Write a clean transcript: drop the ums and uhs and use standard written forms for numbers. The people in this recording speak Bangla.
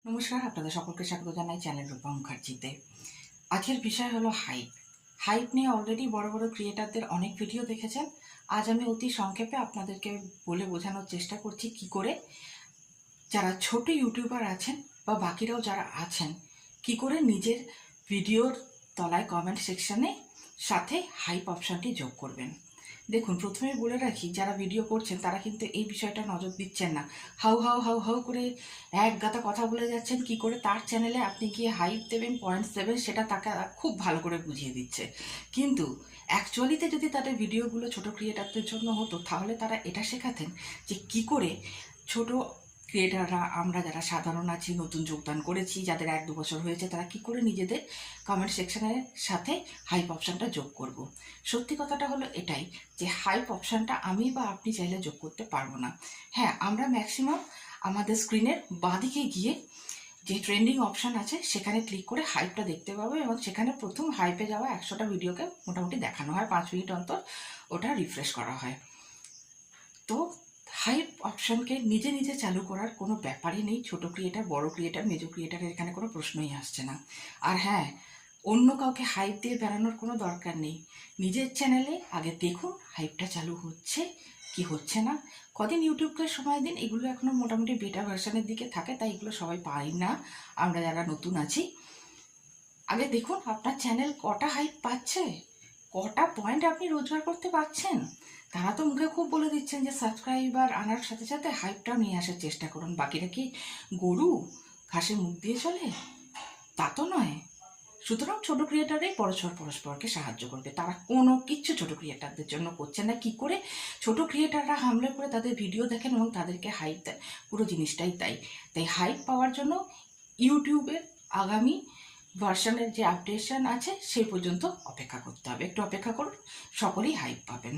নমস্কার, আপনাদের সকলকে স্বাগত জানাই চ্যানেল রূপা মুখার্জিতে। আজকের বিষয় হলো হাইপ। হাইপ নিয়ে অলরেডি বড় বড় ক্রিয়েটারদের অনেক ভিডিও দেখেছেন। আজ আমি অতি সংক্ষেপে আপনাদেরকে বলে বোঝানোর চেষ্টা করছি কি করে যারা ছোট ইউটিউবার আছেন বা বাকিরাও যারা আছেন কি করে নিজের ভিডিওর তলায় কমেন্ট সেকশনে সাথে হাইপ অপশানটি যোগ করবেন। দেখুন, প্রথমে বলে রাখি, যারা ভিডিও করছেন তারা কিন্তু এই বিষয়টা নজর দিচ্ছেন না। হাউ হাউ হাউ হাউ করে এক গাদা কথা বলে যাচ্ছেন কি করে তার চ্যানেলে আপনি গিয়ে হাইপ দেবেন, পয়েন্টস দেবেন, সেটা তাকে খুব ভালো করে বুঝিয়ে দিচ্ছে। কিন্তু অ্যাকচুয়ালিতে যদি তাদের ভিডিওগুলো ছোট ক্রিয়েটারদের জন্য হতো তাহলে তারা এটা শেখাতেন যে কি করে ছোট ক্রিয়েটাররা, আমরা যারা সাধারণ আছি, নতুন যোগদান করেছি, যাদের 1-2 বছর হয়েছে, তারা কি করে নিজেদের কমেন্ট সেকশনের সাথে হাইপ অপশানটা যোগ করব। সত্যি কথাটা হলো এটাই যে হাইপ অপশানটা আমি বা আপনি চাইলে যোগ করতে পারবো না। হ্যাঁ, আমরা ম্যাক্সিমাম আমাদের স্ক্রিনের বাঁদিকে গিয়ে যে ট্রেন্ডিং অপশান আছে সেখানে ক্লিক করে হাইপটা দেখতে পাবো এবং সেখানে প্রথম হাইপে যাওয়া 100টা ভিডিওকে মোটামুটি দেখানো হয়, 5 মিনিট অন্তর ওটা রিফ্রেশ করা হয়। তো হাইপ অপশনকে নিজে নিজে চালু করার কোনো ব্যাপারই নেই। ছোট ক্রিয়েটার, বড় ক্রিয়েটার, মেজো ক্রিয়েটারের এখানে কোনো প্রশ্নই আসছে না। আর হ্যাঁ, অন্য কাউকে হাইপ দিয়ে বেড়ানোর কোনো দরকার নেই। নিজের চ্যানেলে আগে দেখুন হাইপটা চালু হচ্ছে কি হচ্ছে না। কদিন ইউটিউবকে সময় দিন, এগুলো এখনও মোটামুটি বেটা ভার্সানের দিকে থাকে, তাই এগুলো সবাই পাই না। আমরা যারা নতুন আছি, আগে দেখুন আপনার চ্যানেল কটা হাইপ পাচ্ছে, কটা পয়েন্ট আপনি রোজগার করতে পারছেন। তারা তো মুখে খুব বলে দিচ্ছেন যে সাবস্ক্রাইবার আনার সাথে সাথে হাইপটাও নিয়ে আসার চেষ্টা করুন। বাকিরা কি গরু ঘাসে মুখ দিয়ে চলে? তা তো নয়। সুতরাং ছোট ক্রিয়েটাররাই পরস্পরকে সাহায্য করবে। তারা কোনো কিচ্ছু ছোট ক্রিয়েটারদের জন্য করছে না। কি করে ছোট ক্রিয়েটাররা হামলে করে তাদের ভিডিও দেখেন এবং তাদেরকে হাইপ দেয়, পুরো জিনিসটাই তাই। তাই হাইপ পাওয়ার জন্য ইউটিউবের আগামী ভার্সনের যে আপডেশন আছে সেই পর্যন্ত অপেক্ষা করতে হবে। একটু অপেক্ষা করুন, সকলেই হাইপ পাবেন।